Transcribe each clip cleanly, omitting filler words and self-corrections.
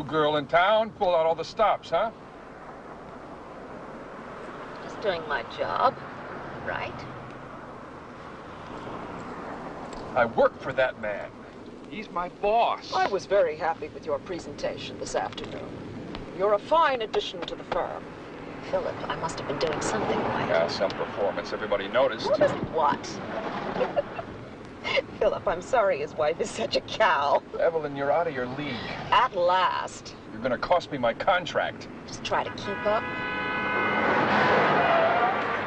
New girl in town, pull out all the stops, huh? Just doing my job, right? I work for that man. He's my boss. I was very happy with your presentation this afternoon. You're a fine addition to the firm. Philip, I must have been doing something right. Yeah, some performance. Everybody noticed. Noticed what? Philip, I'm sorry his wife is such a cow. Evelyn, you're out of your league. At last. You're gonna cost me my contract. Just try to keep up.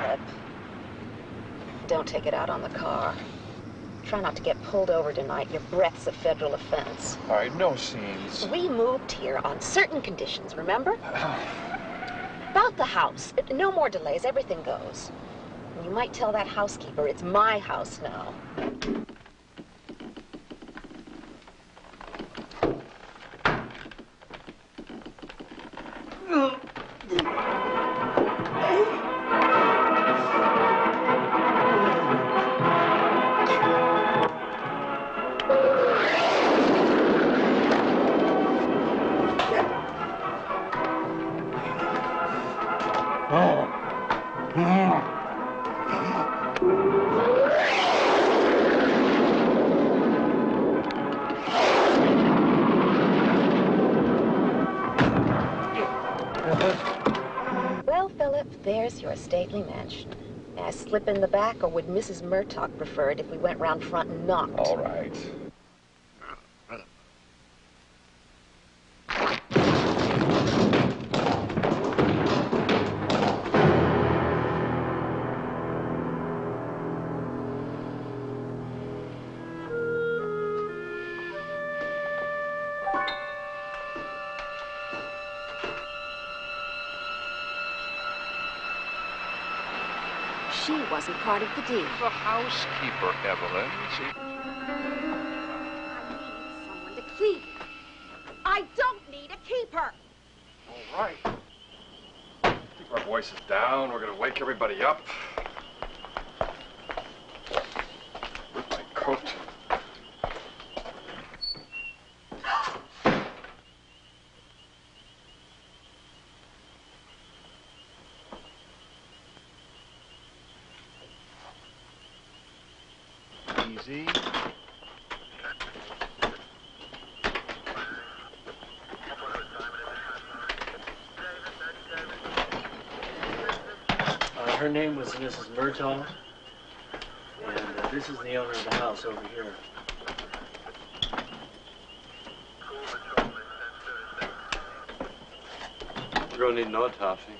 Philip, don't take it out on the car. Try not to get pulled over tonight. Your breath's a federal offense. All right, no scenes. We moved here on certain conditions, remember? About the house. No more delays. Everything goes. And you might tell that housekeeper it's my house now. Well, Philip, there's your stately mansion. May I slip in the back, or would Mrs. Murtaugh prefer it if we went round front and knocked? All right. She wasn't part of the deal. The housekeeper, Evelyn. I need someone to keep. I don't need a keeper. All right. Keep our voices down. We're gonna wake everybody up. With my coat. Easy. Her name was Mrs. Murtaugh, and this is the owner of the house over here. We're going to need an autopsy.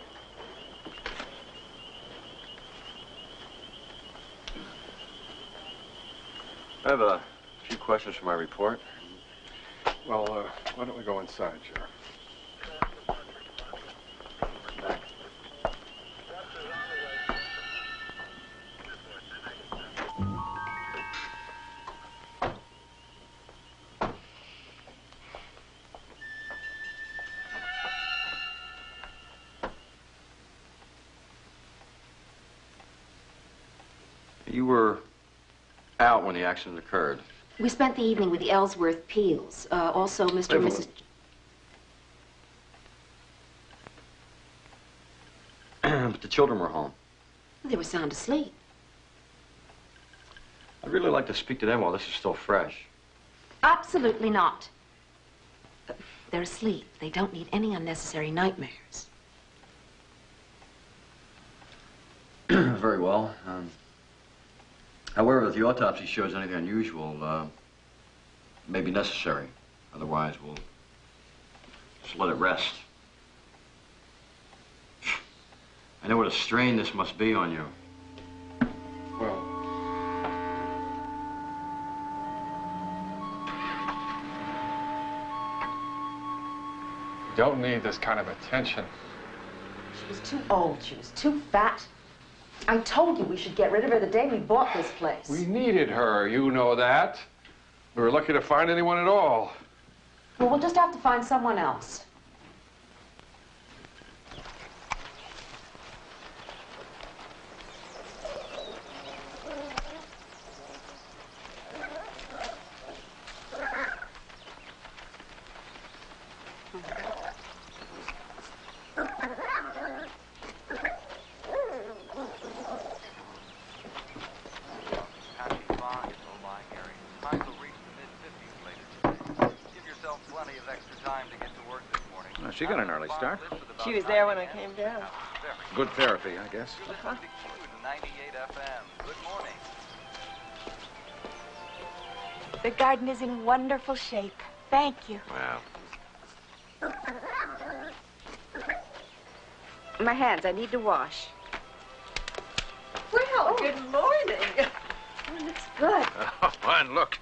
I have a few questions for my report. Well, why don't we go inside, Sheriff? You were out when the accident occurred. We spent the evening with the Ellsworth Peels. Also, Mr. and Mrs. But the children were home. They were sound asleep. I'd really like to speak to them while this is still fresh. Absolutely not. They're asleep. They don't need any unnecessary nightmares. Very well. However, if the autopsy shows anything unusual, it may be necessary. Otherwise, we'll just let it rest. I know what a strain this must be on you. Well, you don't need this kind of attention. She was too old. She was too fat. I told you we should get rid of her the day we bought this place. We needed her, you know that. We were lucky to find anyone at all. Well, we'll just have to find someone else. she got an early start. She was there when I came down. Good therapy, I guess. Uh-huh. 98 FM. Good morning. The garden is in wonderful shape. Thank you. Wow. My hands, I need to wash. Well, good morning. Oh, looks good. Oh, and look,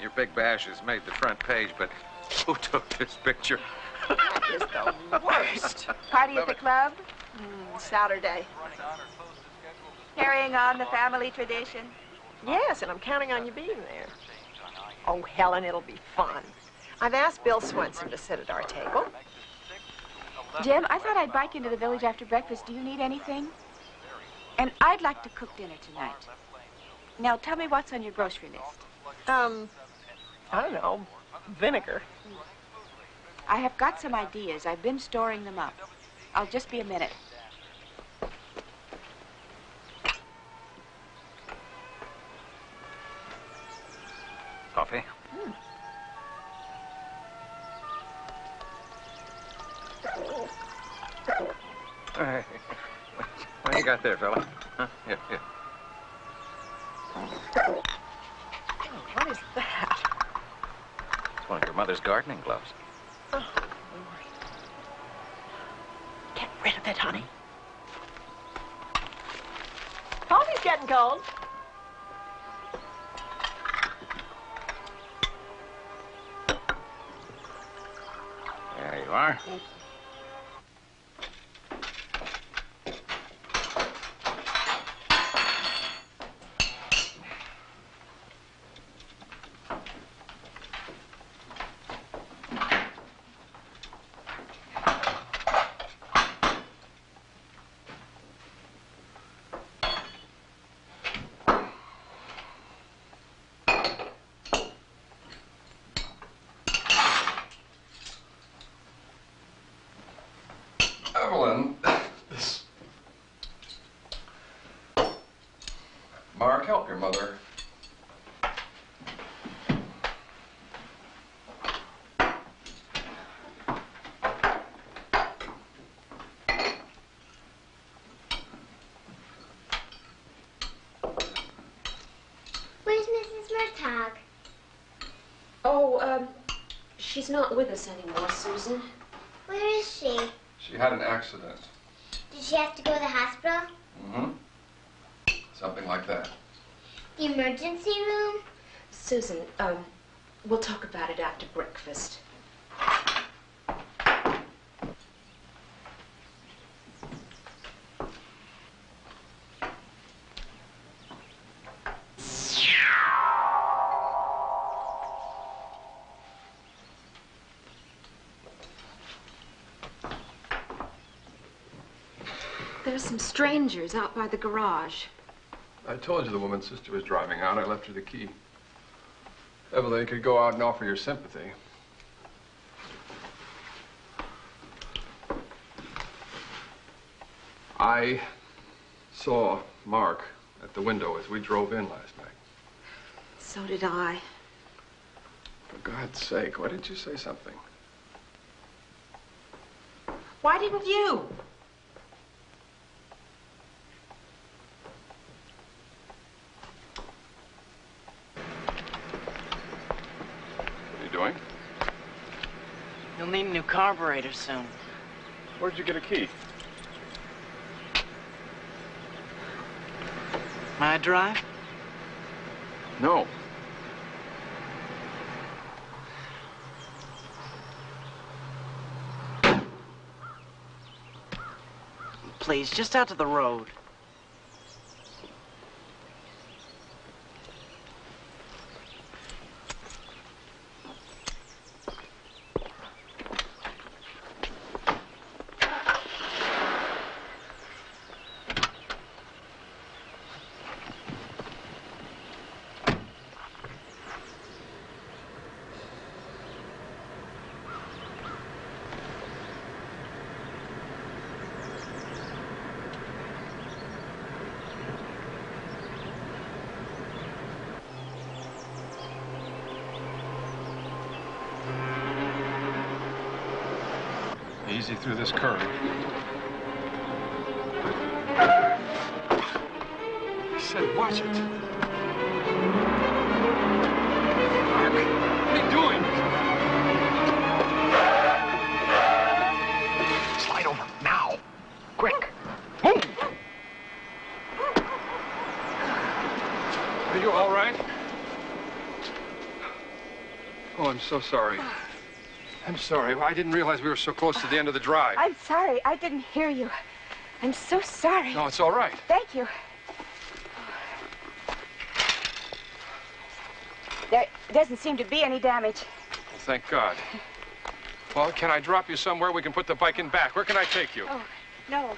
your big bash has made the front page, but who took this picture? That is the worst. Party at the club? Saturday. Carrying on the family tradition? Yes, and I'm counting on you being there. Oh, Helen, it'll be fun. I've asked Bill Swenson to sit at our table. Jim, I thought I'd bike into the village after breakfast. Do you need anything? And I'd like to cook dinner tonight. Now, tell me what's on your grocery list. I don't know, vinegar. I have got some ideas. I've been storing them up. I'll just be a minute. Coffee? Hey, what you got there, fella? Huh? Here, here. Oh, what is that? It's one of your mother's gardening gloves. Oh, Lord. Get rid of it, honey. Coffee's getting cold. There you are. Evelyn, this... Mark, help your mother. Where's Mrs. Murtaugh? Oh, she's not with us anymore, Susan. Where is she? She had an accident. Did she have to go to the hospital? Mm-hmm. Something like that. The emergency room? Susan, we'll talk about it after breakfast. There's some strangers out by the garage. I told you the woman's sister was driving out. I left her the key. Evelyn, you could go out and offer your sympathy. I saw Mark at the window as we drove in last night. So did I. For God's sake, why didn't you say something? Why didn't you? What are you doing? You'll need a new carburetor soon. Where'd you get a key? May I drive? No. Please, just out to the road. easy through this curve. I said, watch it. Mark, what are you doing? Slide over, now. Quick. Move! Are you all right? Oh, I'm so sorry. I'm sorry. I didn't realize we were so close to the end of the drive. I'm sorry. I didn't hear you. I'm so sorry. No, it's all right. Thank you. There doesn't seem to be any damage. Well, thank God. Well, can I drop you somewhere we can put the bike in back? Where can I take you? Oh, no.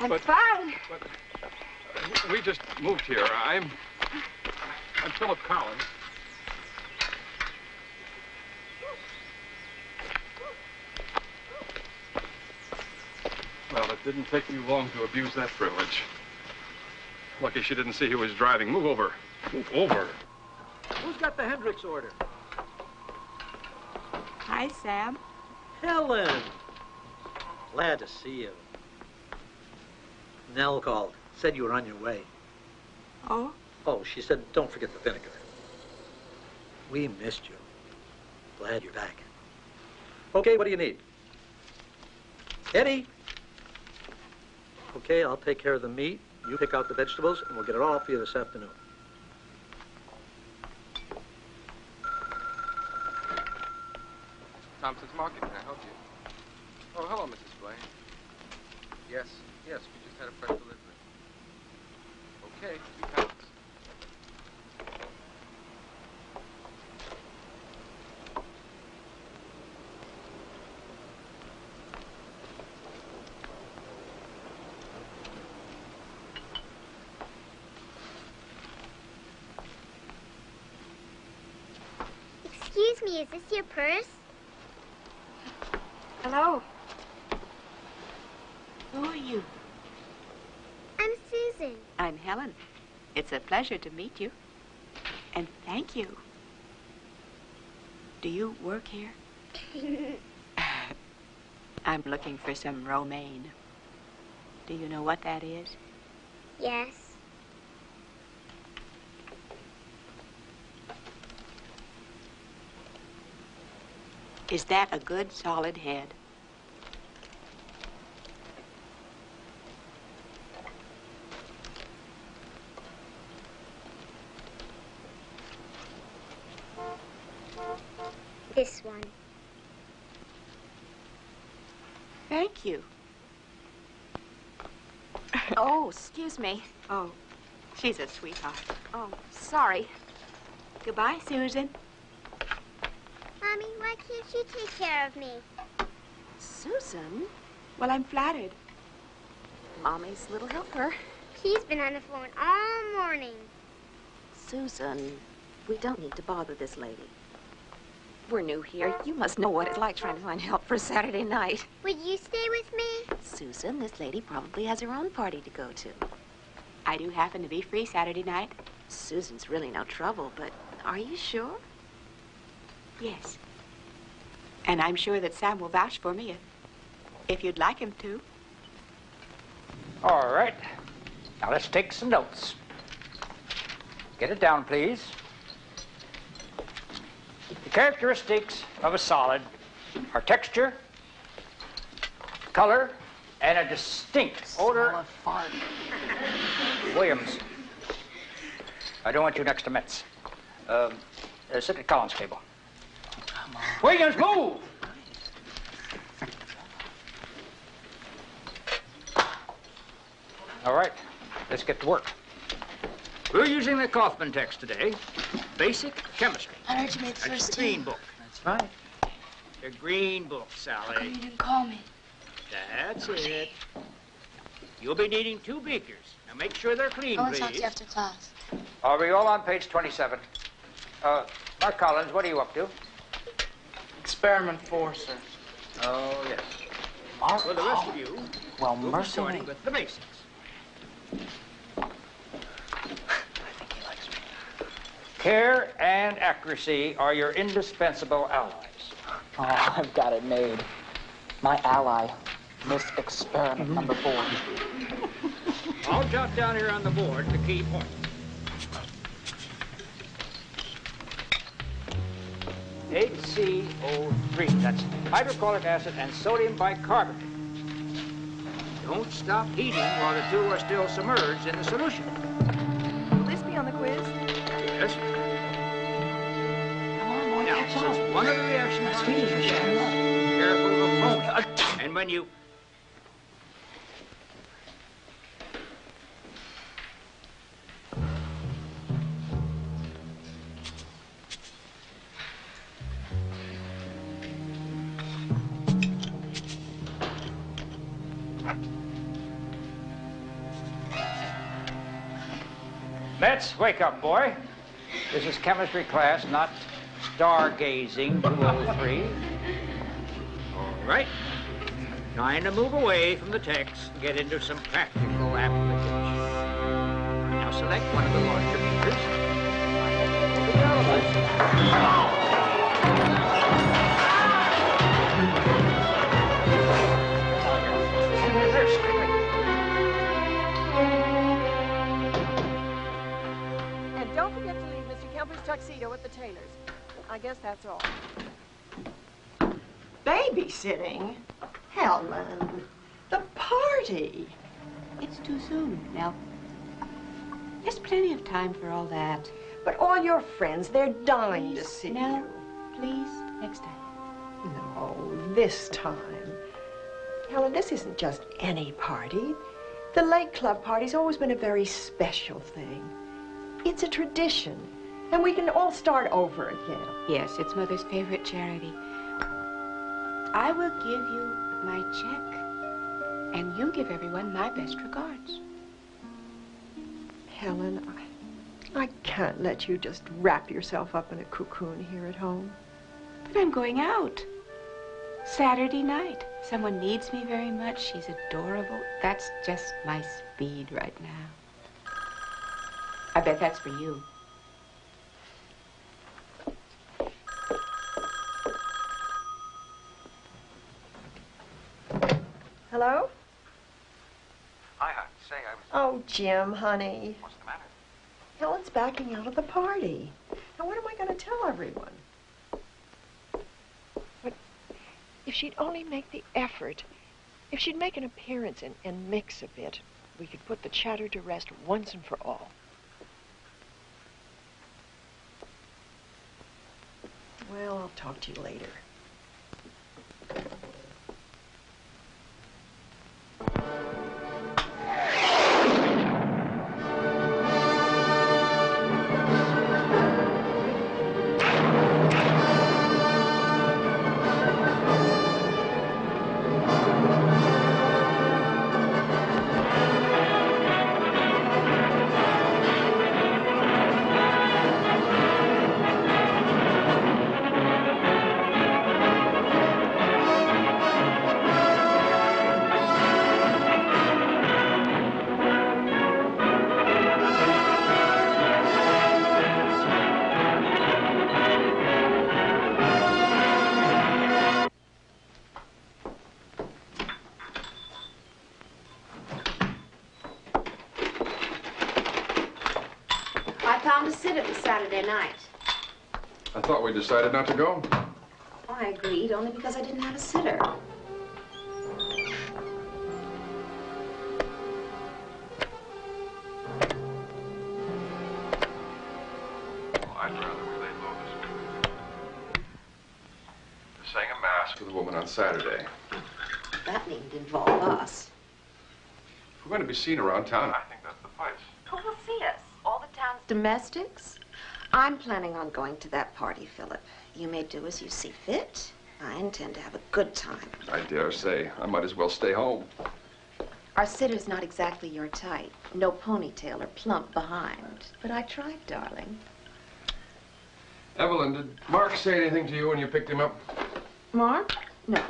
I'm But- fine. We just moved here. I'm Philip Collins. Well, it didn't take me long to abuse that privilege. Lucky she didn't see who was driving. Move over. Move over. Who's got the Hendricks order? Hi, Sam. Helen. Glad to see you. Nell called. Said you were on your way. Oh? Oh, she said, don't forget the vinegar. We missed you. Glad you're back. Okay, what do you need? Eddie? Okay, I'll take care of the meat. You pick out the vegetables, and we'll get it all for you this afternoon. Thompson's Market. Can I help you? Oh, hello, Mrs. Blaine. Yes, we just had a fresh delivery. Okay, 2 pounds. Excuse me, is this your purse? Hello. Who are you? I'm Susan. I'm Helen. It's a pleasure to meet you. And thank you. Do you work here? I'm looking for some romaine. Do you know what that is? Yes. Is that a good, solid head? This one. Thank you. Oh, excuse me. Oh, she's a sweetheart. Oh, sorry. Goodbye, Susan. Mommy, why can't you take care of me? Susan? Well, I'm flattered. Mommy's little helper. He's been on the phone all morning. Susan, we don't need to bother this lady. We're new here. You must know what it's like trying to find help for a Saturday night. Would you stay with me? Susan, this lady probably has her own party to go to. I do happen to be free Saturday night. Susan's really no trouble, but are you sure? Yes. And I'm sure that Sam will vouch for me if you'd like him to. All right. Now let's take some notes. Get it down, please. The characteristics of a solid are texture, color, and a distinct odor. Williams, I don't want you next to Metz. Sit at Collins' table. Williams, move! All right, let's get to work. We're using the Kaufman text today. Basic chemistry. I heard you made the That's first the green team. book. That's right. The green book, How come Sally. you didn't call me? That's it. You'll be needing 2 beakers. Now make sure they're clean, I want to please. talk to you after class. Are we all on page 27? Mark Collins, what are you up to? Experiment 4, sir. Oh, yes. Mark Well, the rest of you Well, will be mercy starting me. with the basics. Care and accuracy are your indispensable allies. Oh, I've got it made. My ally, Miss Experiment number 4. I'll jot down here on the board the key points. HCO3, that's hydrochloric acid and sodium bicarbonate. Don't stop heating while the two are still submerged in the solution. Will this be on the quiz? Yes. Now, since one of the reactions is careful of ammonia, and when you... Let's wake up, boy. This is chemistry class, not stargazing 203. All right. Trying to move away from the text and get into some practical application. Now select one of the larger meters. And don't forget to leave Mr. Kemper's tuxedo at the tailor's. I guess that's all. Babysitting? Helen, the party. It's too soon, Nell. There's plenty of time for all that. But all your friends, they're dying to see Nell, you. please, next time. No, this time. Helen, this isn't just any party. The Lake Club party's always been a very special thing. It's a tradition, and we can all start over again. Yes, it's Mother's favorite charity. I will give you my check, and you give everyone my best regards. Helen, I can't let you just wrap yourself up in a cocoon here at home. But I'm going out. Saturday night. Someone needs me very much. She's adorable. That's just my speed right now. I bet that's for you. Hello? Hi, hon. Say, I was... Oh, Jim, honey. What's the matter? Helen's backing out of the party. Now, what am I going to tell everyone? But if she'd only make the effort, if she'd make an appearance and mix a bit, we could put the chatter to rest once and for all. Well, I'll talk to you later. Night. I thought we decided not to go. I agreed, only because I didn't have a sitter. Oh, I'd rather we laid low this week. We sang a mass for the woman on Saturday. That needn't involve us. If we're going to be seen around town, I think that's the place. Who will see us? All the town's domestics? I'm planning on going to that party, Philip. You may do as you see fit. I intend to have a good time. I dare say. I might as well stay home. Our sitter's not exactly your type. No ponytail or plump behind. But I tried, darling. Evelyn, did Mark say anything to you when you picked him up? Mark? No.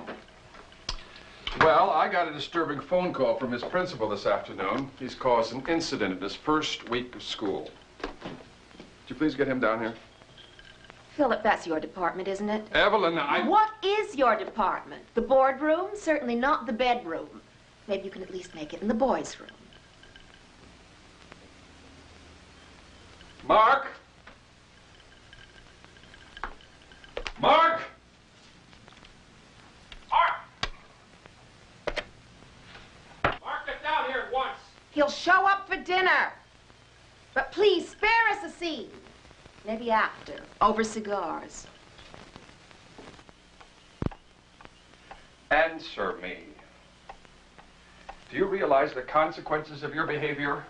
Well, I got a disturbing phone call from his principal this afternoon. He's caused an incident in his first week of school. Could you please get him down here? Philip, that's your department, isn't it? Evelyn, What is your department? The boardroom? Certainly not the bedroom. Maybe you can at least make it in the boys' room. Mark! Mark! Mark, get down here at once! He'll show up for dinner. But please, spare us a scene. Maybe after, over cigars. Answer me. Do you realize the consequences of your behavior?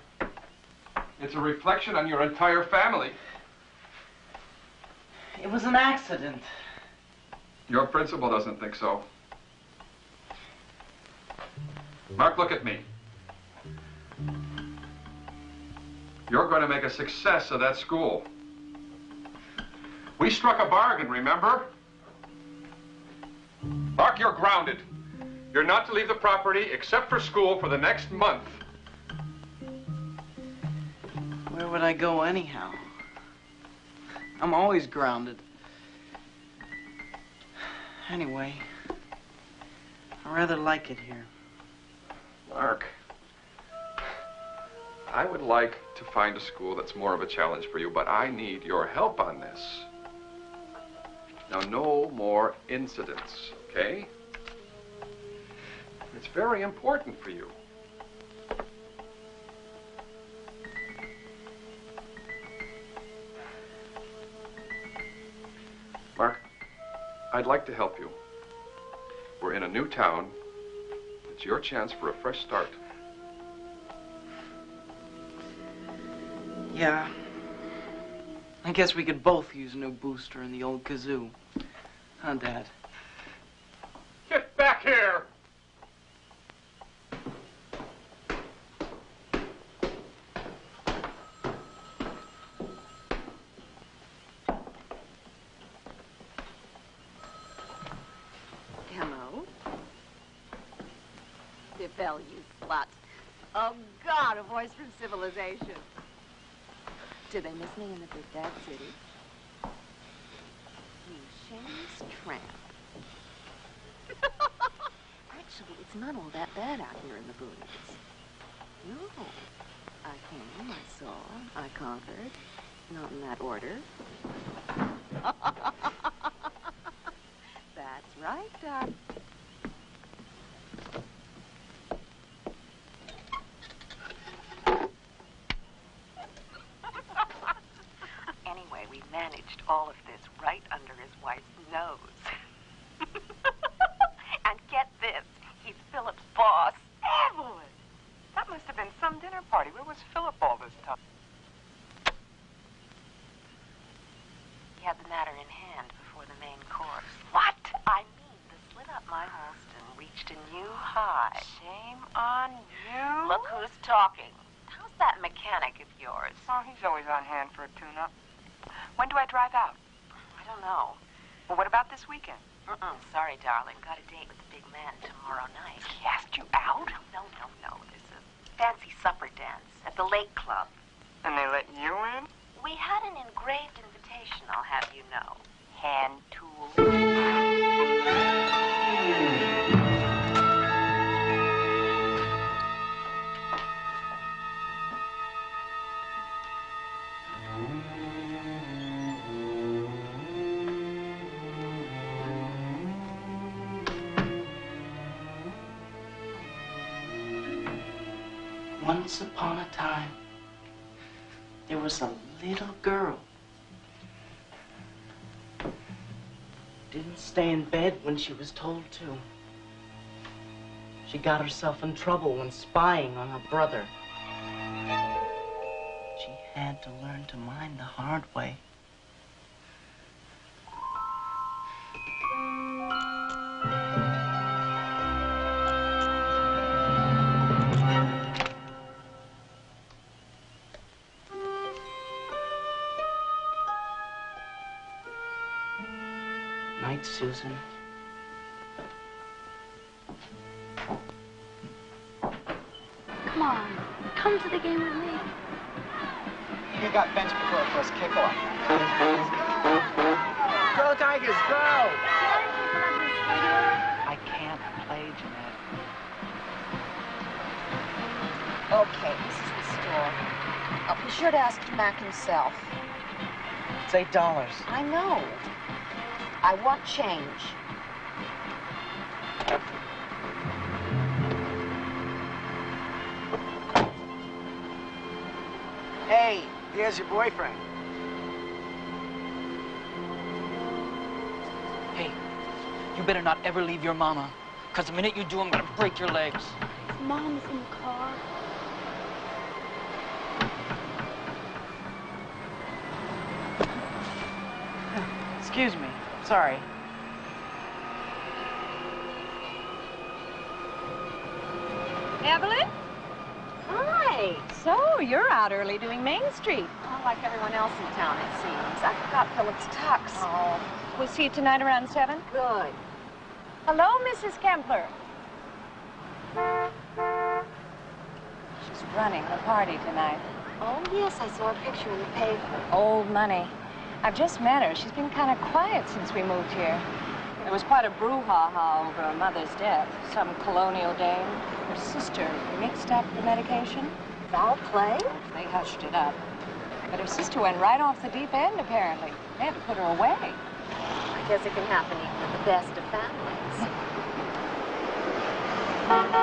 It's a reflection on your entire family. It was an accident. Your principal doesn't think so. Mark, look at me. You're going to make a success of that school. We struck a bargain, remember? Mark, you're grounded. You're not to leave the property except for school for the next month. Where would I go anyhow? I'm always grounded. Anyway, I rather like it here. Mark, I would like to find a school that's more of a challenge for you, but I need your help on this. Now, no more incidents, okay? It's very important for you. Mark, I'd like to help you. We're in a new town. It's your chance for a fresh start. Yeah. I guess we could both use a new booster in the old kazoo. Huh, Dad? Get back here! Hello? Bell, you slut. Oh, God, a voice from civilization. Do they miss me in the big bad city? You shameless tramp. Actually, it's not all that bad out here in the boonies. No. I came, I saw, I conquered. Not in that order. That's right, Doc. Anyway, we managed all of this right under his wife's nose. And get this, he's Philip's boss. Evelyn! That must have been some dinner party. Where was Philip all this time? He had the matter in hand before the main course. What? I mean, the slit up my Holston reached a new high. Shame on you. Look who's talking. How's that mechanic of yours? Oh, he's always on hand for a tune-up. When do I drive out? I don't know. Well, what about this weekend? Sorry, darling. Got a date with the big man tomorrow night. He asked you out? No. There's a fancy supper dance at the Lake Club. And they let you in? We had an engraved invitation, I'll have you know. Hand tool. Once upon a time, there was a little girl. Didn't stay in bed when she was told to. She got herself in trouble when spying on her brother. She had to learn to mind the hard way. Night, Susan. Come on, come to the game with me. You got benched before the first kickoff. Go, Tigers, go! I can't play, Jeanette. Okay, this is the store. Be sure to ask Mac himself. It's $8. I know. I want change. Hey, here's your boyfriend. Hey, you better not ever leave your mama. Because the minute you do, I'm gonna break your legs. Mom's in the car. Excuse me. Sorry. Evelyn? Hi. So, you're out early doing Main Street. Well, like everyone else in town, it seems. I forgot Philip's tux. Oh. We'll see you tonight around 7? Good. Hello, Mrs. Kempler. She's running the party tonight. Oh, yes, I saw her picture in the paper. Old money. I've just met her. She's been kind of quiet since we moved here. There was quite a brouhaha over her mother's death. Some colonial dame. Her sister mixed up the medication. Foul play? They hushed it up. But her sister went right off the deep end, apparently. They had to put her away. I guess it can happen even with the best of families. Come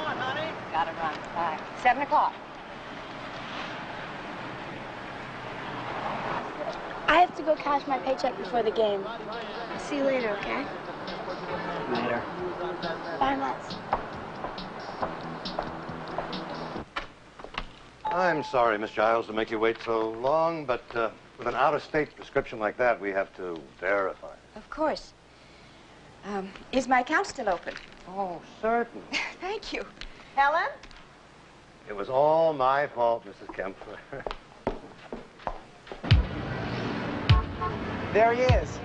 on, honey. Gotta run back. 7 o'clock. I have to go cash my paycheck before the game. I'll see you later, okay? Later. Bye, Max. I'm sorry, Miss Giles, to make you wait so long, but with an out-of-state prescription like that, we have to verify it. Of course. Is my account still open? Oh, certain. Thank you. Helen? It was all my fault, Mrs. Kempler. There he is.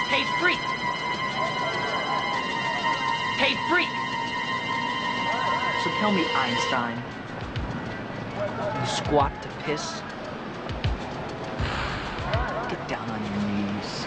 Hey, freak! Hey, freak! So tell me, Einstein, you squat to piss? Get down on your knees.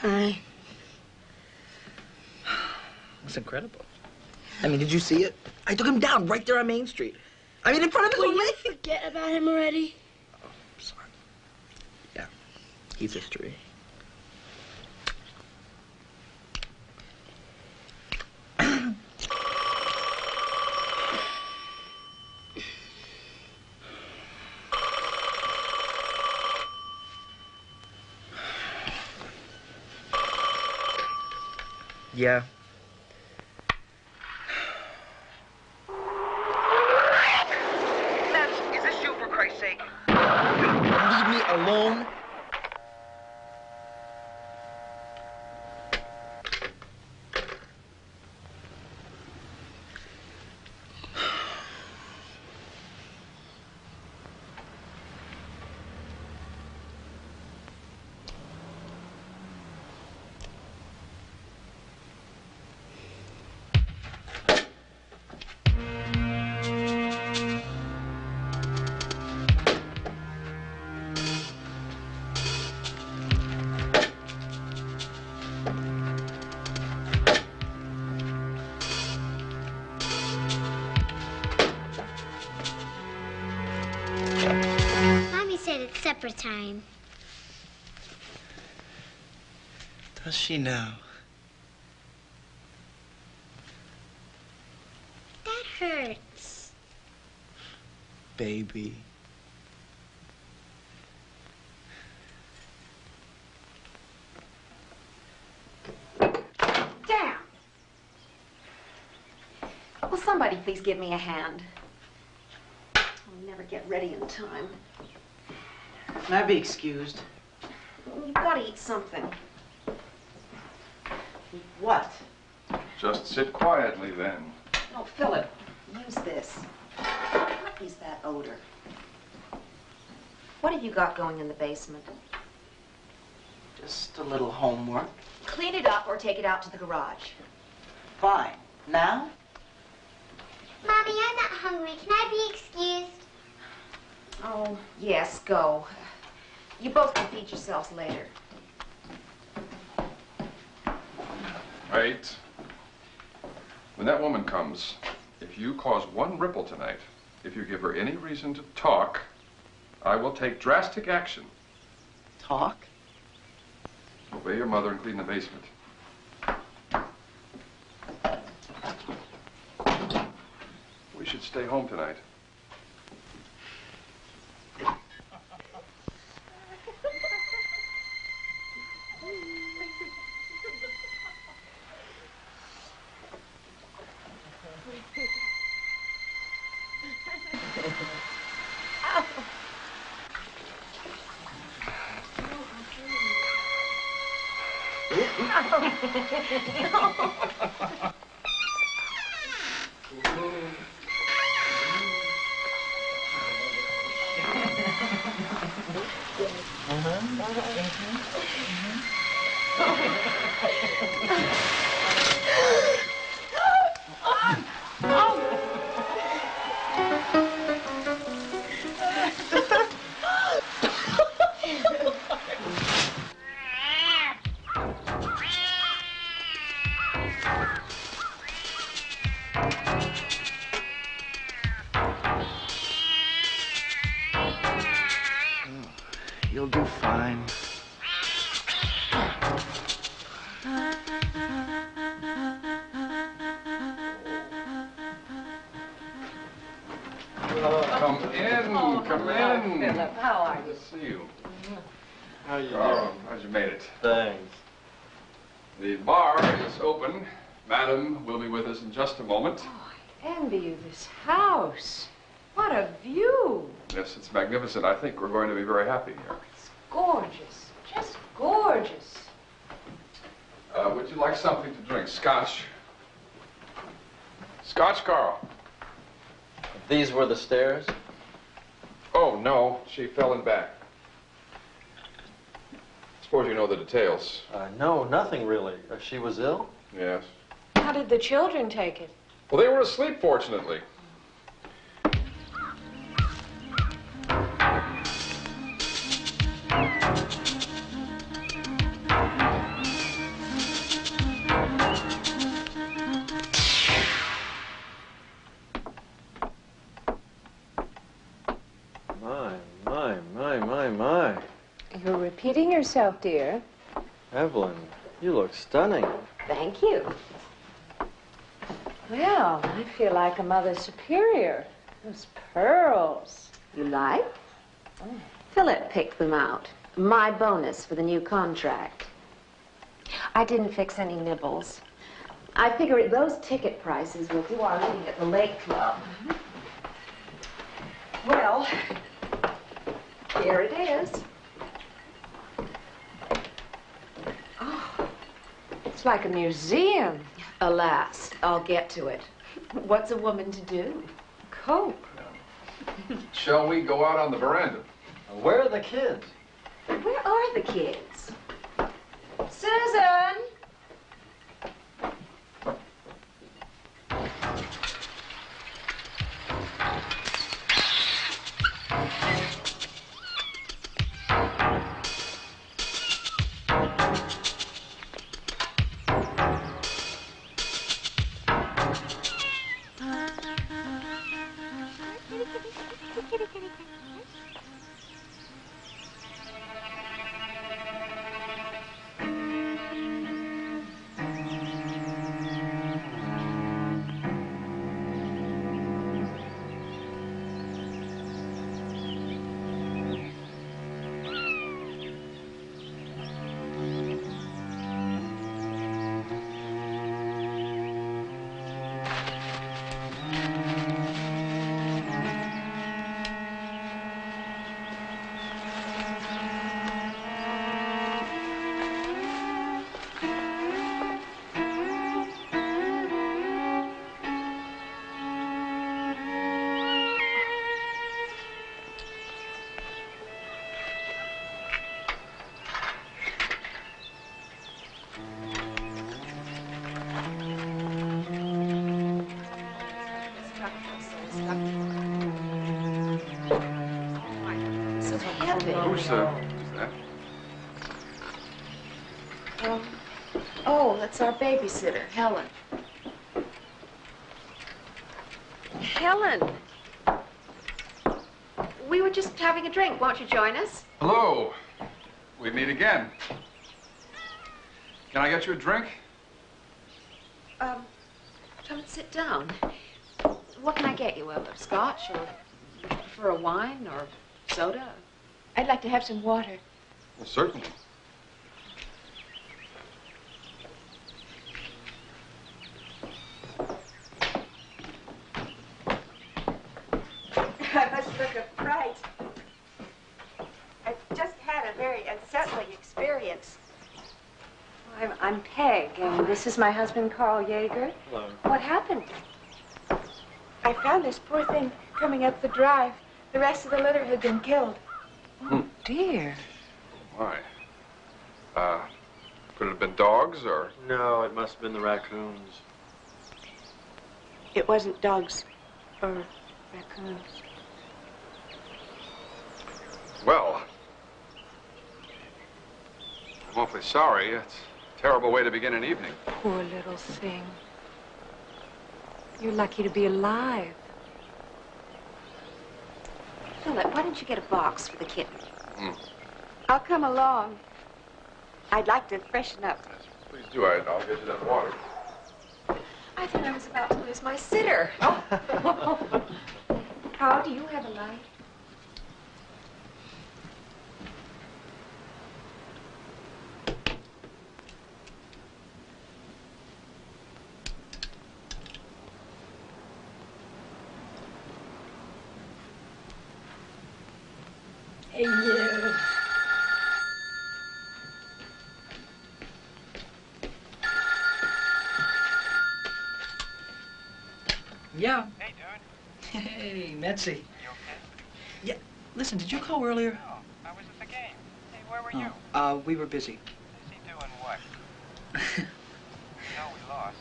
Hi. It's incredible. I mean, did you see it? I took him down right there on Main Street. I mean, in front of his own lady. Forget about him already. Oh, I'm sorry. Yeah, he's history. Yeah. Max, is this you, for Christ's sake? Leave me alone. Mommy said it's supper time. Does she now? That hurts. Baby. Damn! Will somebody please give me a hand? never get ready in time. Can I be excused? You've got to eat something. What? Just sit quietly then. Oh, Philip, use this. What is that odor? What have you got going in the basement? Just a little homework. Clean it up or take it out to the garage. Fine. Now? Mommy, I'm not hungry. Can I be excused? Oh, yes, go. You both can feed yourselves later. Wait. When that woman comes, if you cause one ripple tonight, if you give her any reason to talk, I will take drastic action. Talk? Obey your mother and clean the basement. We should stay home tonight. You'll do fine. Come in, come in. Philip, how are you? Good to see you. How you Oh, how'd you made it? Thanks. The bar is open. Madam will be with us in just a moment. Envy you this house. What a view. Yes, it's magnificent. I think we're going to be very happy here. It's gorgeous. Just gorgeous. Would you like something to drink? Scotch? Scotch, Carl? These were the stairs? Oh, no. She fell in back. Suppose you know the details. No, nothing really. She was ill? Yes. How did the children take it? Well, they were asleep, fortunately. My. You're repeating yourself, dear. Evelyn, you look stunning. Thank you. Well, I feel like a mother superior. Those pearls. You like? Philip picked them out. My bonus for the new contract. I didn't fix any nibbles. I figure those ticket prices will do our meeting at the Lake Club. Well, here it is. Oh, it's like a museum. Alas, I'll get to it. What's a woman to do? Cope. Shall we go out on the veranda? Where are the kids? Where are the kids? Susan! So heavy. Who's that? Oh, that's our babysitter, Helen. Helen. We were just having a drink. Won't you join us? Hello. We meet again. Can I get you a drink? Come and sit down. What can I get you? A scotch or for a wine or soda? I'd like to have some water. Well, certainly. I must look a fright. I've just had a very unsettling experience. I'm Peg, and this is my husband, Carl Yeager. Hello. What happened? I found this poor thing coming up the drive. The rest of the litter had been killed. Oh, dear. Why? Could it have been dogs or? No, it must have been the raccoons. It wasn't dogs or raccoons. Well, I'm awfully sorry. It's a terrible way to begin an evening. Poor little thing. You're lucky to be alive. Philip, why don't you get a box for the kitten? I'll come along. I'd like to freshen up. Please do. I'll get you that water. I thought I was about to lose my sitter. Carl, do you have a light? Hey, you. Yeah. Hey, dude. Hey, Metzi. You okay? Yeah. Listen, did you call earlier? No, I was at the game. Hey, where were you? We were busy. Is he doing what? You know we lost.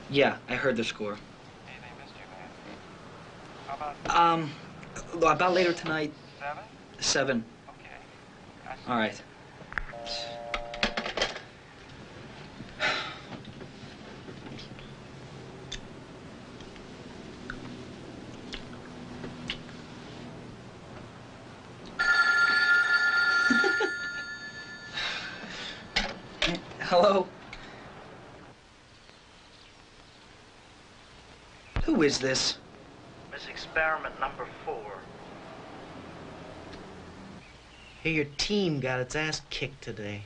Yeah, I heard the score. Hey, they missed you, man. How about About later tonight. 7? 7. Okay. All right. Hello? Who is this? Miss Experiment number 4. Hey, your team got its ass kicked today.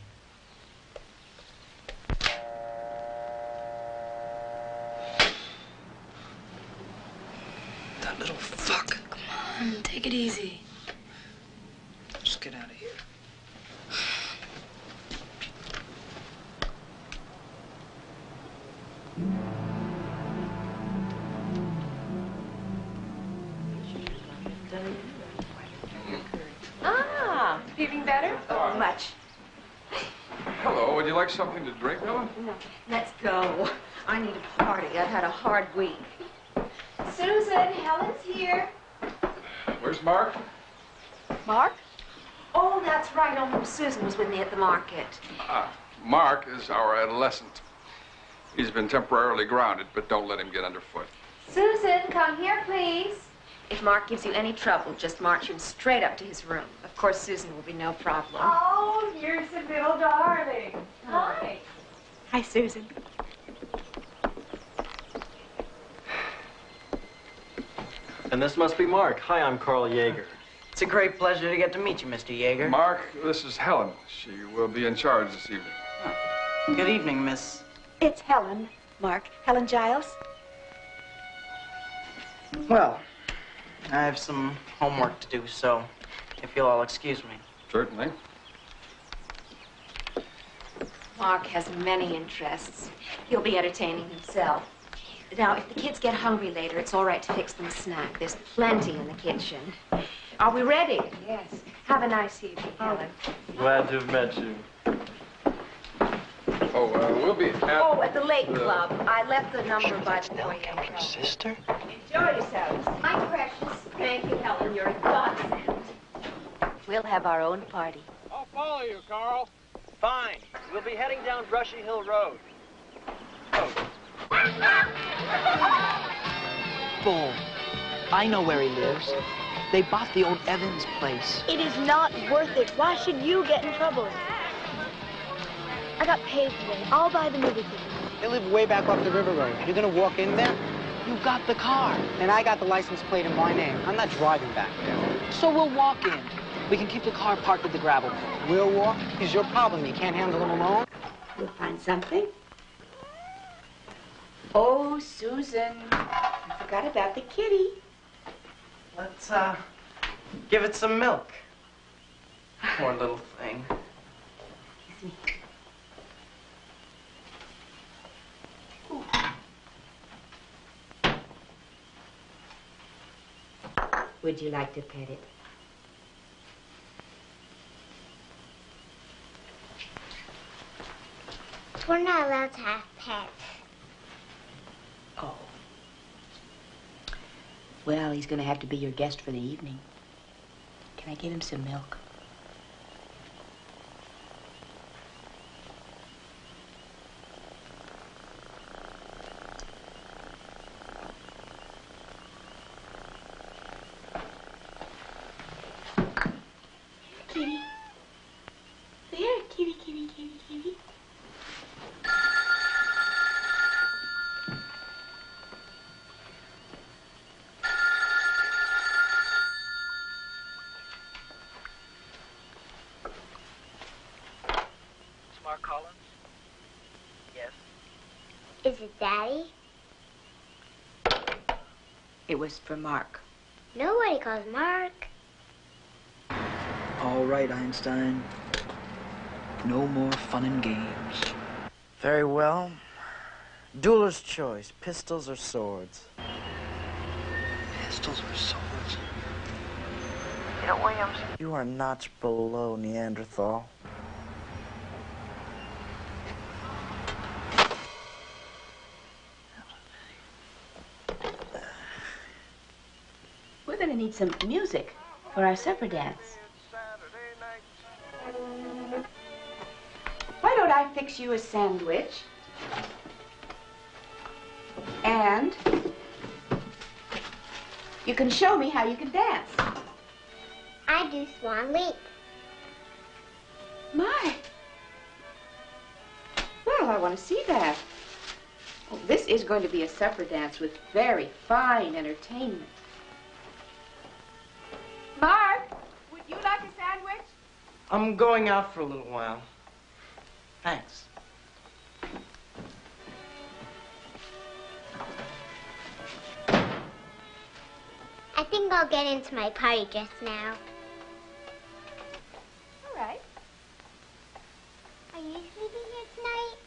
That little fuck. Come on, take it easy. Let's get out of here. Ah, feeling better? Oh, much. Hello. Would you like something to drink, Helen? No, let's go. I need a party. I've had a hard week. Susan, Helen's here. Where's Mark? Mark? Oh, that's right. Oh, Susan was with me at the market. Mark is our adolescent. He's been temporarily grounded, but don't let him get underfoot. Susan, come here, please. If Mark gives you any trouble, just march him straight up to his room. Of course, Susan will be no problem. Oh, here's a little darling. Hi. Hi, Susan. And this must be Mark. Hi, I'm Carl Yeager. It's a great pleasure to get to meet you, Mr. Yeager. Mark, this is Helen. She will be in charge this evening. Good evening, Miss. It's Helen, Mark. Helen Giles. Well, I have some homework to do, so if you'll all excuse me. Certainly. Mark has many interests. He'll be entertaining himself. Now, if the kids get hungry later, it's all right to fix them a snack. There's plenty in the kitchen. Are we ready? Yes. Have a nice evening, Helen. Glad to have met you. We'll be at... Oh, at the Lake Club. I left the number by the way. Sister? Enjoy yourselves. My precious. Thank you, Helen. You're a godsend. We'll have our own party. I'll follow you, Carl. Fine. We'll be heading down Brushy Hill Road. Bull. I know where he lives. They bought the old Evans place. It is not worth it. Why should you get in trouble? I got paid today. I'll buy the movie ticket. They live way back off the river road. You're gonna walk in there? You got the car. And I got the license plate in my name. I'm not driving back there. So we'll walk in. We can keep the car parked at the gravel pit. We'll walk? It's your problem. You can't handle it alone? We'll find something. Oh, Susan. I forgot about the kitty. Let's, give it some milk. Poor little thing. Would you like to pet it? We're not allowed to have pets. Oh. Well, he's going to have to be your guest for the evening. Can I give him some milk? Kitty. There, kitty, kitty, kitty, kitty. Mark Collins? Yes. Is it Daddy? It was for Mark. Nobody calls Mark. All right, Einstein. No more fun and games. Very well. Dueler's choice, pistols or swords? Pistols or swords? You know, Williams, you are a notch below Neanderthal. We're going to need some music for our supper dance. Why don't I fix you a sandwich? And you can show me how you can dance. I do Swan Leap. My. Well, I want to see that. Oh, this is going to be a supper dance with very fine entertainment. Mark, would you like a sandwich? I'm going out for a little while. Thanks. I think I'll get into my party dress now. All right. Are you sleeping here tonight?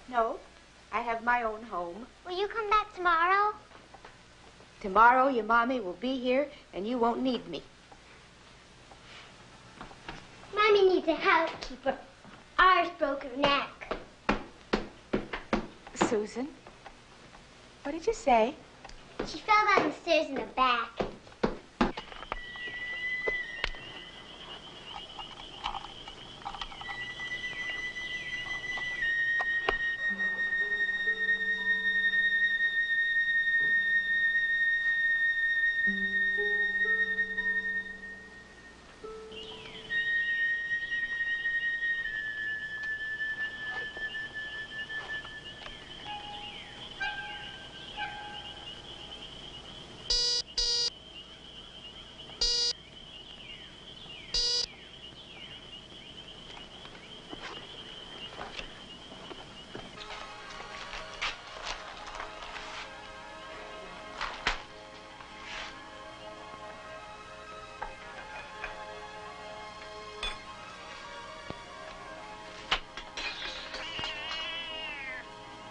No, I have my own home. Will you come back tomorrow? Tomorrow, your mommy will be here, and you won't need me. Mommy needs a housekeeper. Ours broke her neck. Susan, what did you say? She fell down the stairs in the back.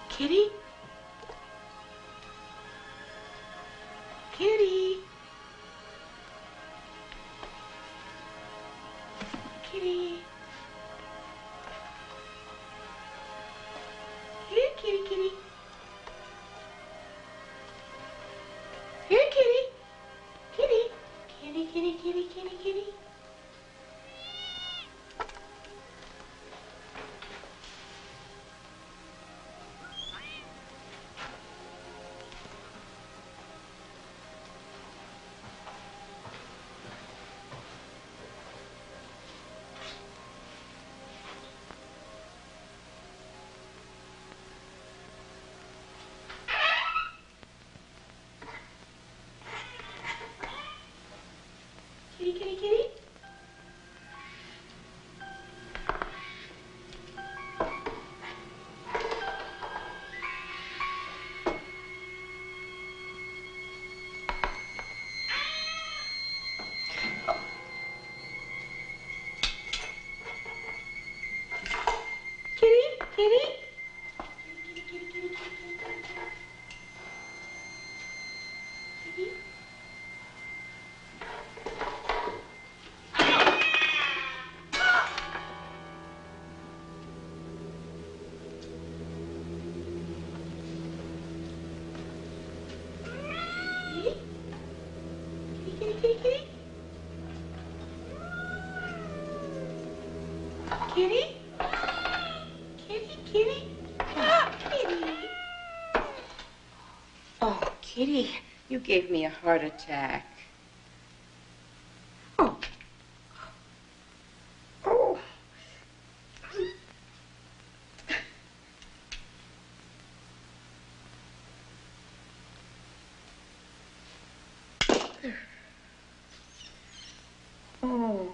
Kitty? Kitty? Kitty? kitty, kitty. Here, kitty. Kitty. Kitty, kitty, kitty, kitty, kitty. Kitty, kitty, kitty. Kitty, kitty. Kitty. Kitty, kitty, kitty. Kitty? Kitty, kitty. Ah, kitty. Oh, Kitty, you gave me a heart attack. Oh. Oh. Oh.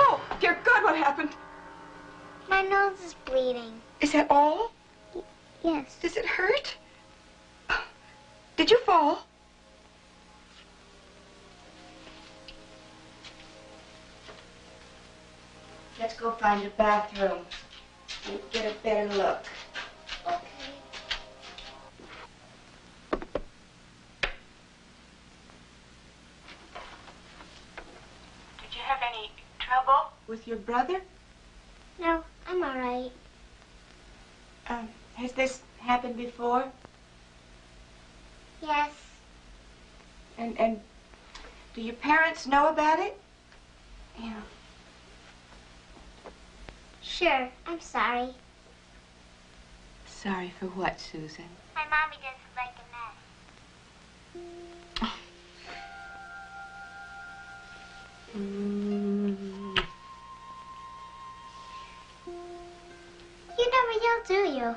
Oh, dear God, what happened? My nose is bleeding. Is that all? Yes. Does it hurt? Did you fall? Let's go find a bathroom and get a better look. Did you have any trouble with your brother? No, I'm all right. Has this happened before? Yes. And do your parents know about it? Yeah. Sure, I'm sorry. Sorry for what, Susan? My mommy doesn't like a mess. You never yell, do you?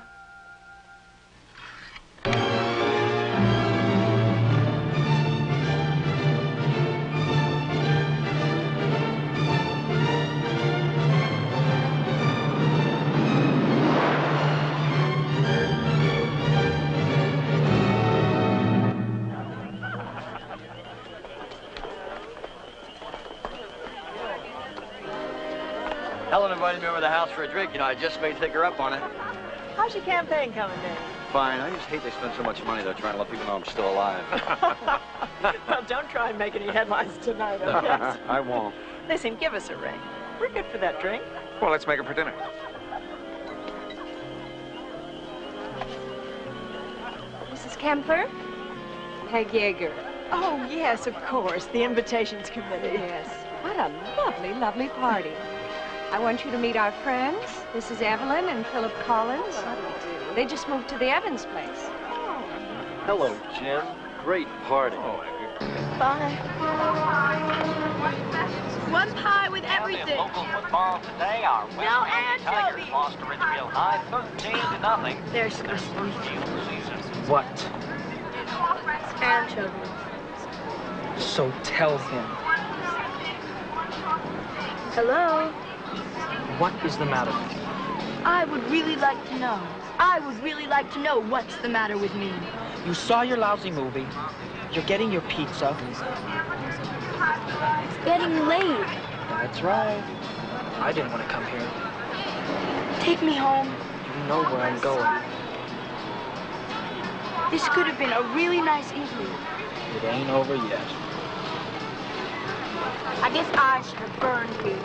Helen invited me over to the house for a drink. You know, I just may take her up on it. How's your campaign coming, Dave? Fine. I just hate they spend so much money, though, trying to let people know I'm still alive. Well, don't try and make any headlines tonight, okay? I won't. Listen, give us a ring. We're good for that drink. Well, let's make it for dinner. Mrs. Kempler? Peg Yeager. Oh, yes, of course. The invitations committee. Yes. What a lovely, lovely party. I want you to meet our friends. This is Evelyn and Philip Collins. They just moved to the Evans place. Hello, Jim. Great party. Bye. One pie with everything. Local football today, our No West Tigers anchovies. lost to Ridgefield High 13-0. They're supposed to be What? anchovies. So tell him. Hello? What is the matter? I would really like to know. I would really like to know what's the matter with me. You saw your lousy movie. You're getting your pizza. It's getting late. That's right. I didn't want to come here. Take me home. You know where I'm going. This could have been a really nice evening. It ain't over yet. I guess I should have burned you.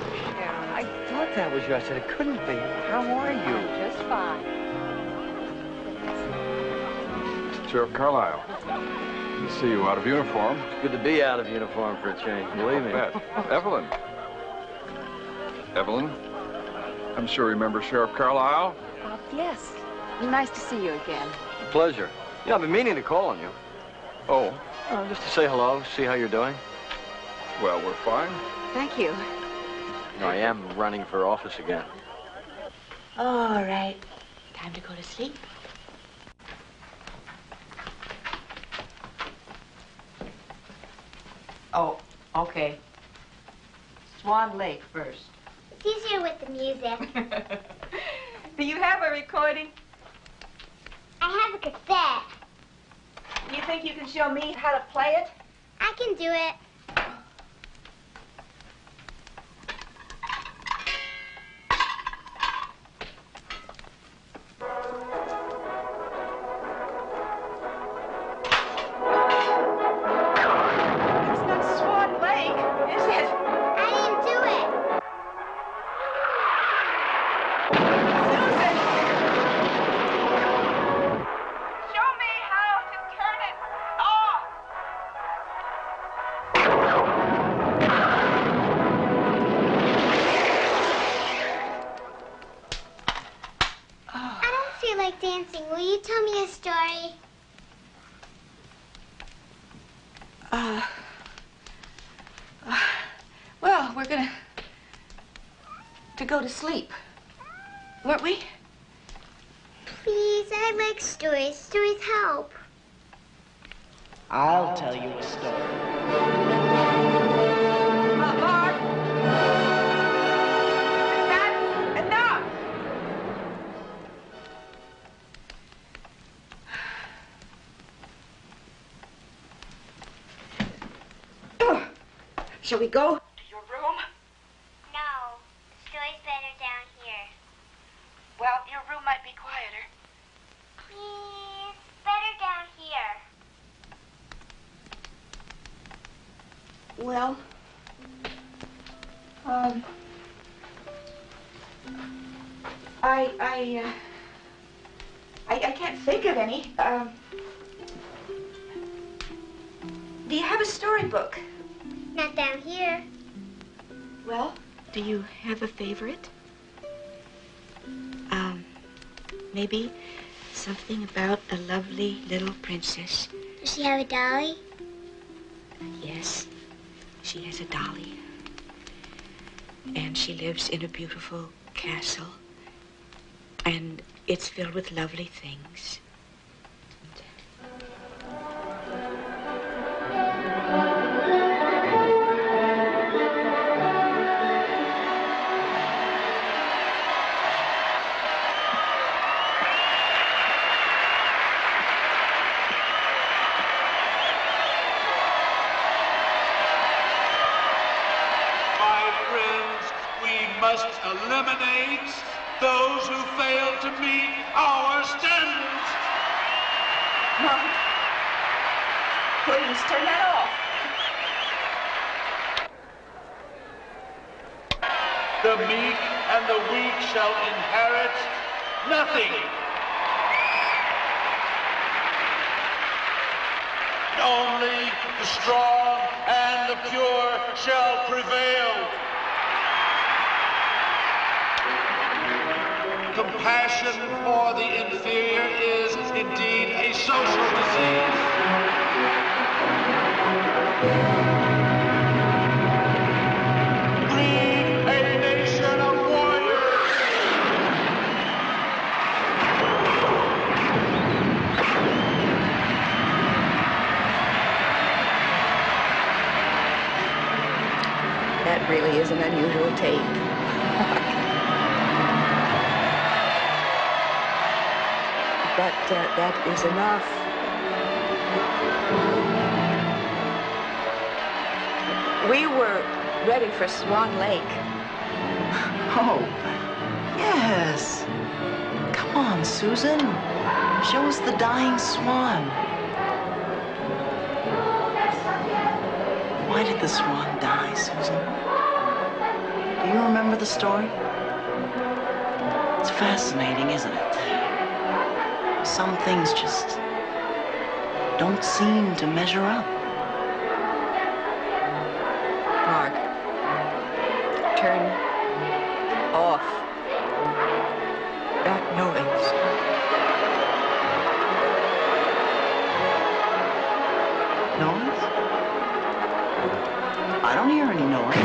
I thought that was you. I said it couldn't be. How are you? Just fine. Sheriff Carlisle. Good to see you out of uniform. Good to be out of uniform for a change, believe me. Bet. Evelyn. Evelyn, I'm sure you remember Sheriff Carlisle. Yes. Nice to see you again. Pleasure. Yeah, I've been meaning to call on you. Oh. Just to say hello, see how you're doing. Well, we're fine. Thank you. I am running for office again. All right. Time to go to sleep. Oh, okay. Swan Lake first. It's easier with the music. Do you have a recording? I have a cassette. You think you can show me how to play it? I can do it. It's not Swan Lake, is it? I didn't do it. Susan! Show me how to turn it off. I don't feel like dancing. Will you tell me a story? Well, we're gonna go to sleep, weren't we? Please, I like stories. Stories help. I'll tell you a story. Mark! Enough! Shall we go? To your room? No, the story's better down here. Well, your room might be quieter. Please, better down here. Well, I can't think of any. Do you have a storybook? Not down here. Well, do you have a favorite? Maybe something about a lovely little princess. Does she have a dolly? Yes, she has a dolly. And she lives in a beautiful castle. And it's filled with lovely things. Must eliminate those who fail to meet our standards. Mom, please turn that off. The meek and the weak shall inherit nothing. Only the strong and the pure shall prevail. Compassion for the inferior is indeed a social disease. unusual tape. But that is enough. We were ready for Swan Lake. Oh, yes. Come on, Susan. Show us the dying swan. Why did the swan die, Susan? Do you remember the story? It's fascinating, isn't it? Some things just don't seem to measure up. Mark, turn off that noise. Noise? I don't hear any noise.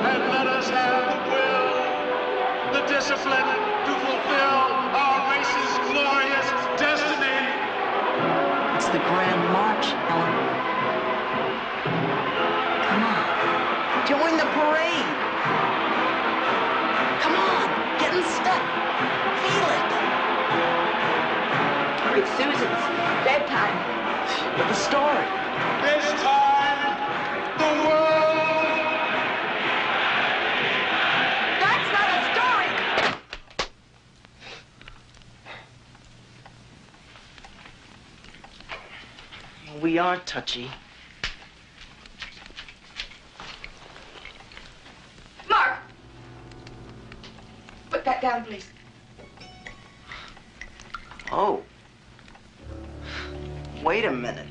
And let us have the will, the discipline to fulfill our race's glorious destiny. It's the Grand March, Helen. Come on. Join the parade. Come on. Get in step. Feel it. It's Susan's bedtime. But the story. This time, the world. That's not a story! We are touchy. Mark! Put that down, please. Oh. Wait a minute.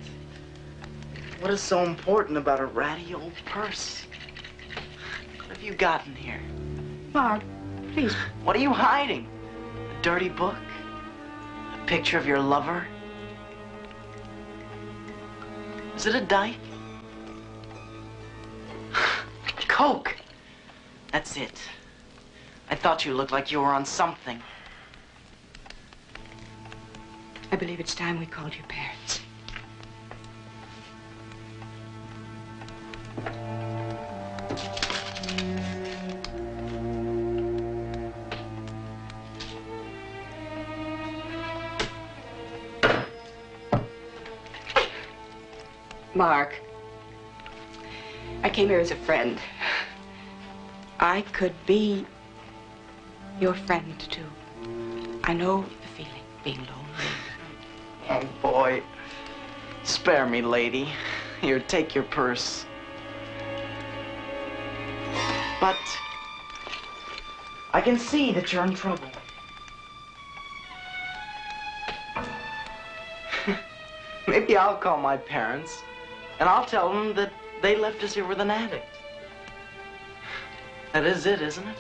What is so important about a ratty old purse? What have you gotten here? Mark, please. What are you hiding? A dirty book? A picture of your lover? Is it a dyke? Coke! That's it. I thought you looked like you were on something. I believe it's time we called your parents. Mark, I came here as a friend. I could be your friend, too. I know the feeling, being lonely. Oh, boy. Spare me, lady. Here, take your purse. But I can see that you're in trouble. Maybe I'll call my parents, and I'll tell them that they left us here with an addict. That is it, isn't it?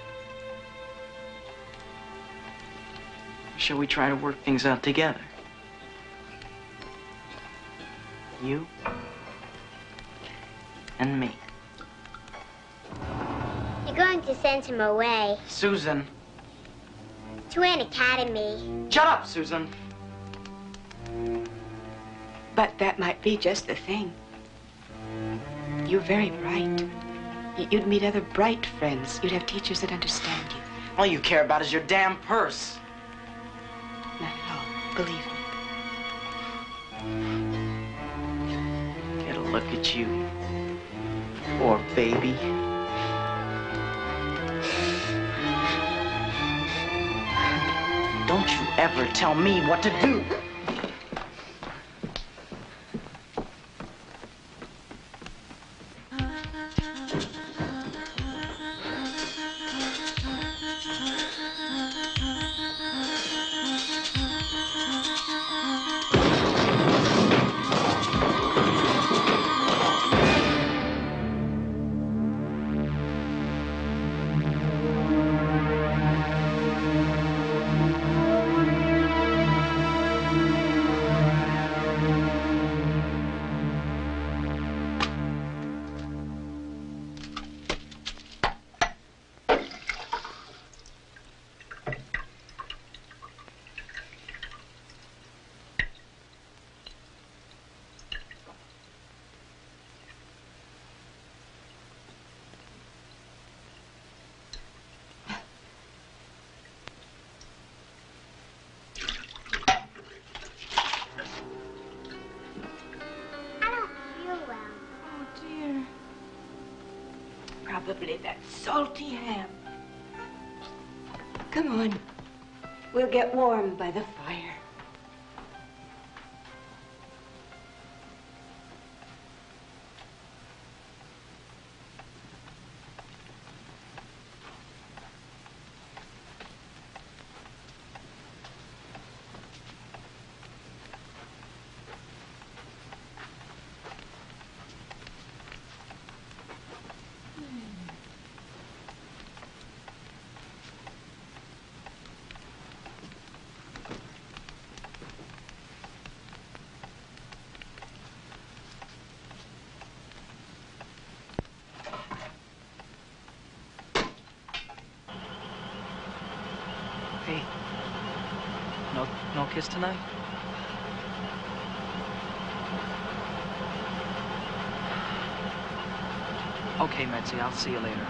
Shall we try to work things out together? You and me. You're going to send him away Susan. to an academy. Shut up, Susan. But that might be just the thing. You're very bright. You'd meet other bright friends. You'd have teachers that understand you. All you care about is your damn purse. Not at all. Believe me. Get a look at you. Poor baby. Don't you ever tell me what to do. Probably that salty ham. Come on. We'll get warm by the fire. Hey, no kiss tonight? Okay, Metzi, I'll see you later.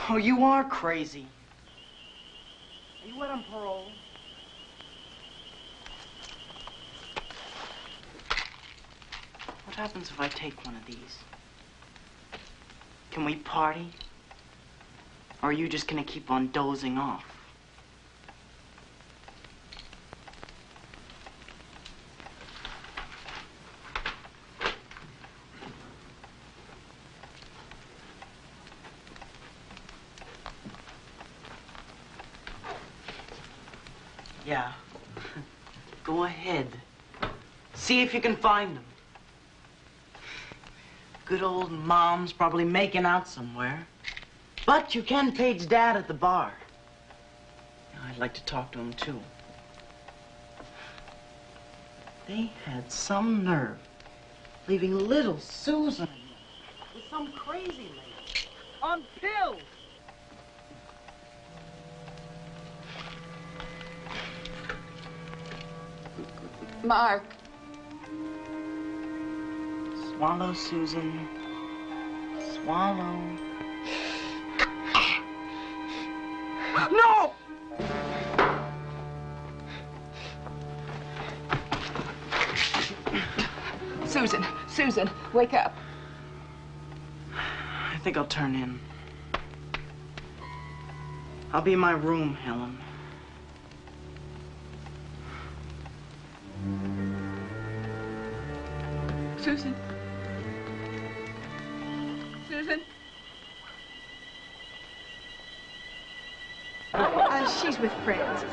So you are crazy. Are you out on parole? What happens if I take one of these? Can we party? Or are you just gonna keep on dozing off? Yeah. Go ahead. See if you can find them. Good old Mom's probably making out somewhere. But you can page Dad at the bar. I'd like to talk to him, too. They had some nerve leaving little Susan with some crazy lady on pills. Mark. Swallow, Susan. Swallow. No! Susan, wake up. I think I'll turn in. I'll be in my room, Helen. Susan. She's with friends.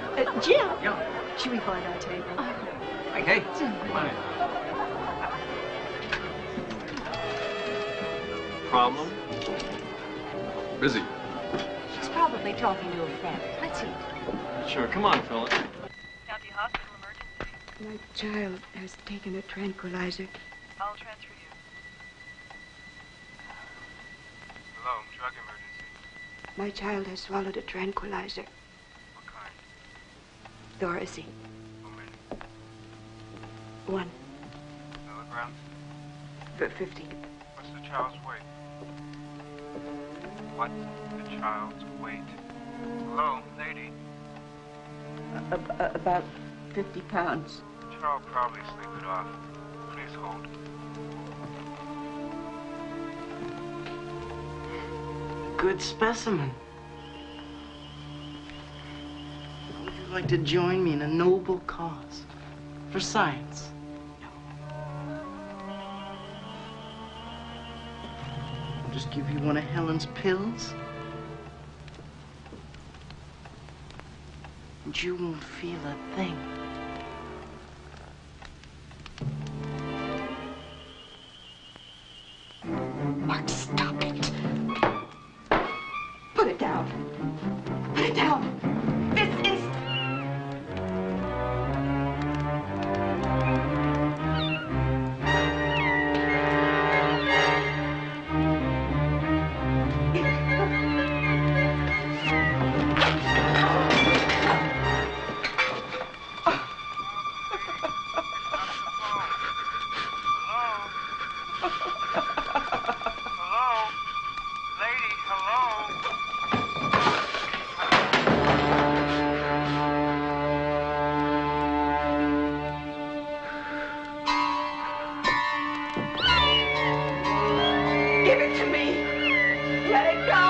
Jim! Yeah. Should we find our table? Hey, come on in. Problem? Busy. She's probably talking to a friend. Let's eat. Sure, come on, Philip. County Hospital emergency. My child has taken a tranquilizer. I'll transfer you. Hello, drug emergency. My child has swallowed a tranquilizer. What kind? Thorazine. How many? 1 Milligrams? for 50. What's the child's weight? What's the child's weight? Hello, lady. About 50 pounds. The child probably sleep it off. Please hold. Good specimen. Would you like to join me in a noble cause for science? I'll just give you one of Helen's pills. And you won't feel a thing. Mark, stop it. Put it down. Put it down. This is... Hello? Lady, hello? Give it to me. Let it go.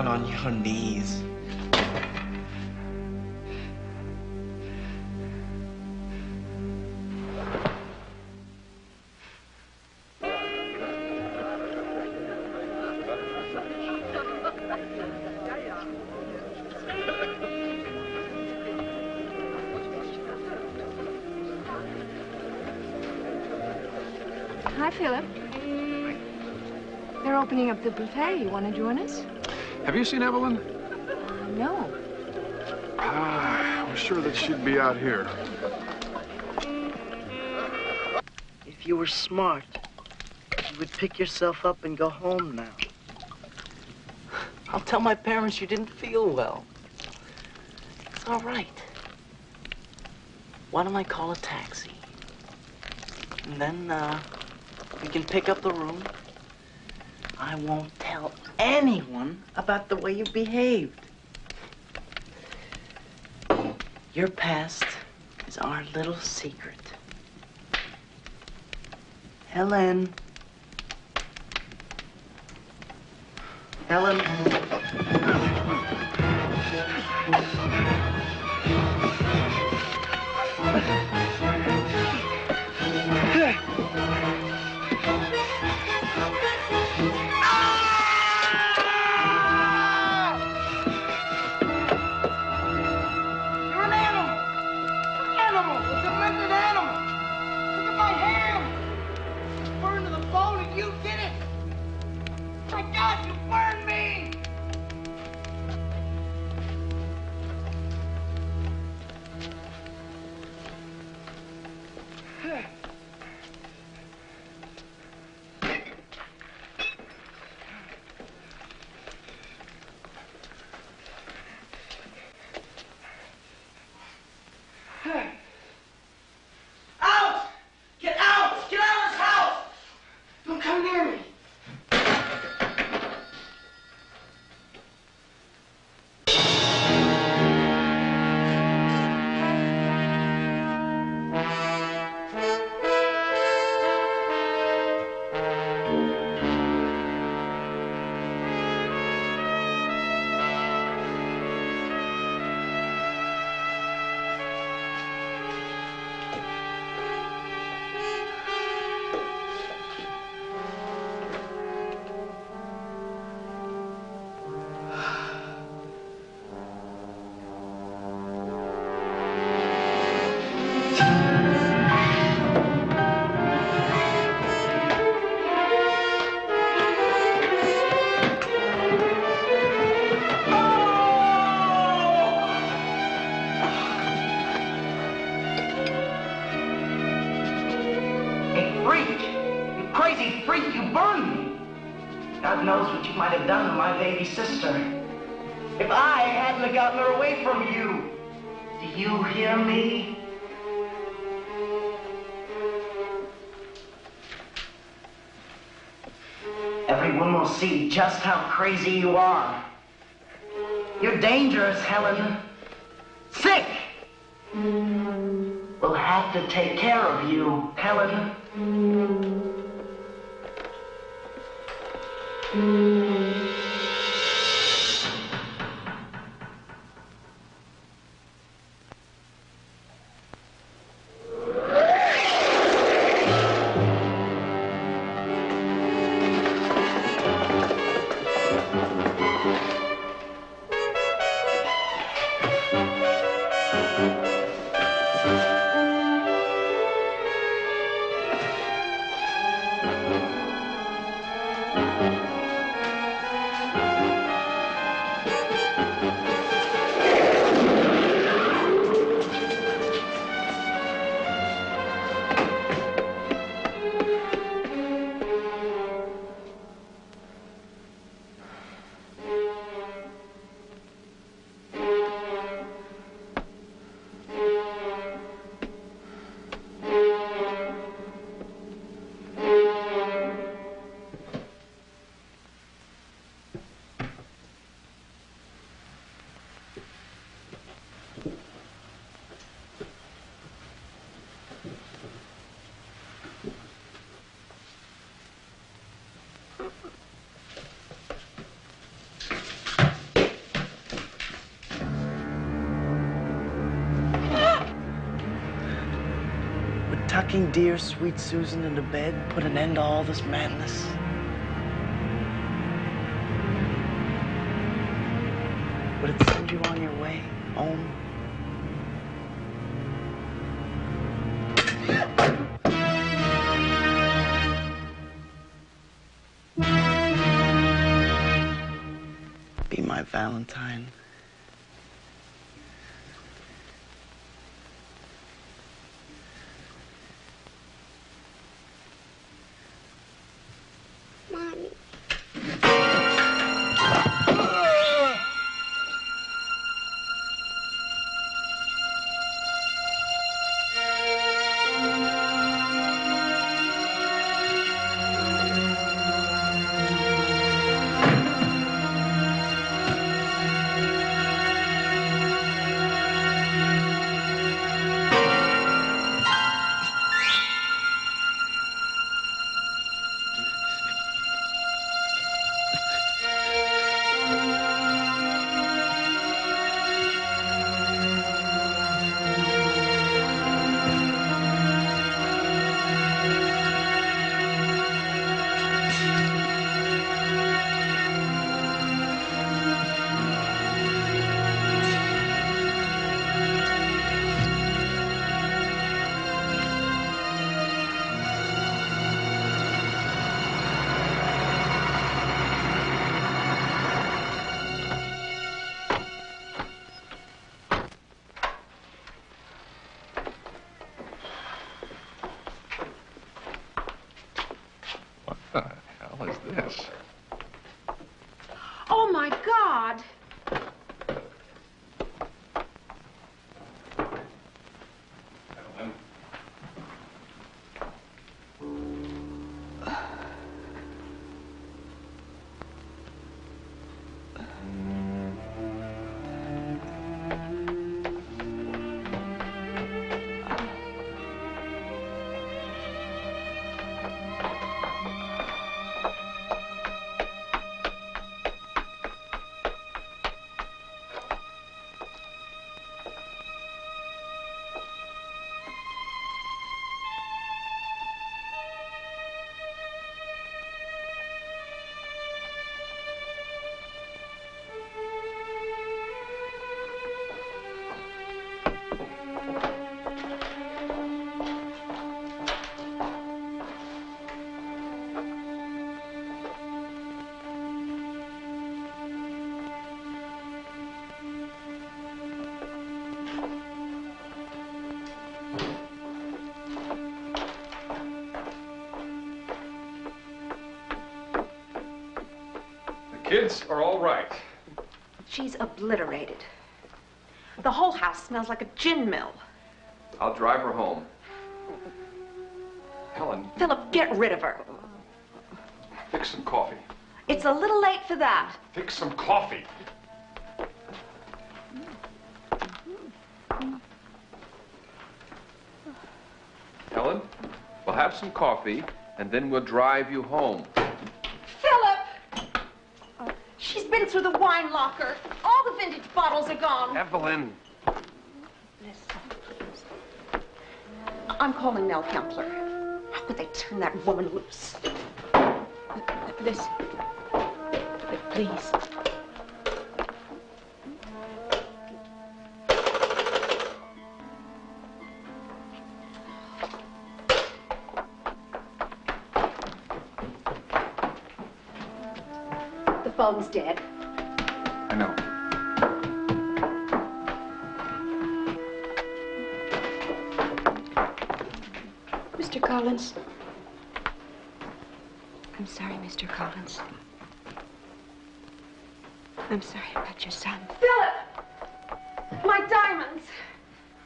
down on your knees. Hi, Philip. They're opening up the buffet. You want to join us? Have you seen Evelyn? No. We're sure that she'd be out here. If you were smart, you would pick yourself up and go home now. I'll tell my parents you didn't feel well. It's all right. Why don't I call a taxi? And then, we can pick up the room. I won't tell anyone about the way you behaved. Your past is our little secret. Helen. Helen. Out! Get out! Get out of this house! Don't come near me! God knows what you might have done to my baby sister. If I hadn't gotten her away from you. Do you hear me? Everyone will see just how crazy you are. You're dangerous, Helen. Sick! We'll have to take care of you, Helen. tucking dear sweet Susan into bed put an end to all this madness? Would it send you on your way home? Be my Valentine. Mommy. What the hell is this? Oh, my God! Kids are all right. She's obliterated. The whole house smells like a gin mill. I'll drive her home. Helen, Philip, get rid of her. fix some coffee. It's a little late for that. Fix some coffee. Helen, we'll have some coffee, and then we'll drive you home. Philip! She's been through the wine locker. All the vintage bottles are gone. Evelyn. I'm calling Nell Kempler. How could they turn that woman loose? Listen. Please. The phone's dead. I know. Mr. Collins. I'm sorry, Mr. Collins. I'm sorry about your son. Philip! My diamonds!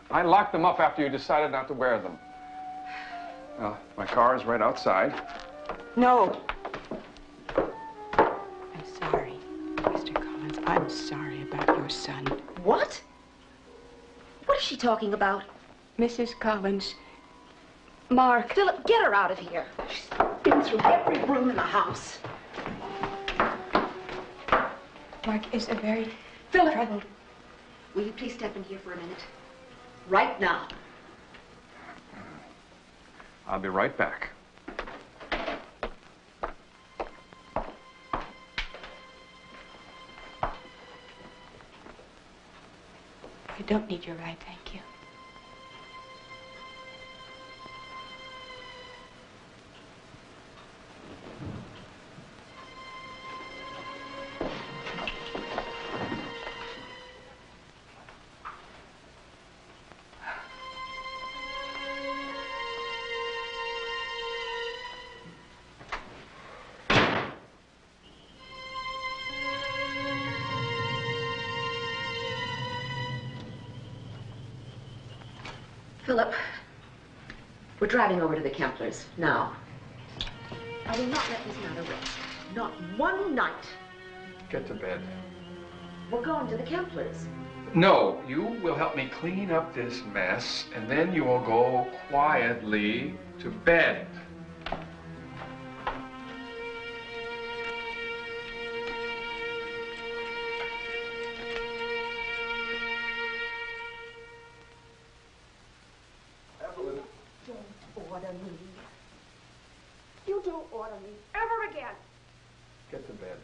I locked them up after you decided not to wear them. My car is right outside. No. I'm sorry, Mr. Collins. I'm sorry about your son. What? What is she talking about? Mrs. Collins, Mark. Philip, get her out of here. She's been through every room in the house. Mark is a very Philip, troubled. will you please step in here for a minute? Right now. I'll be right back. I don't need your ride, thank you. Philip, we're driving over to the Kemplers now. I will not let this matter rest. Not one night. Get to bed. We're going to the Kemplers. No, you will help me clean up this mess, and then you will go quietly to bed. Don't order me. You don't order me ever again. Get to bed.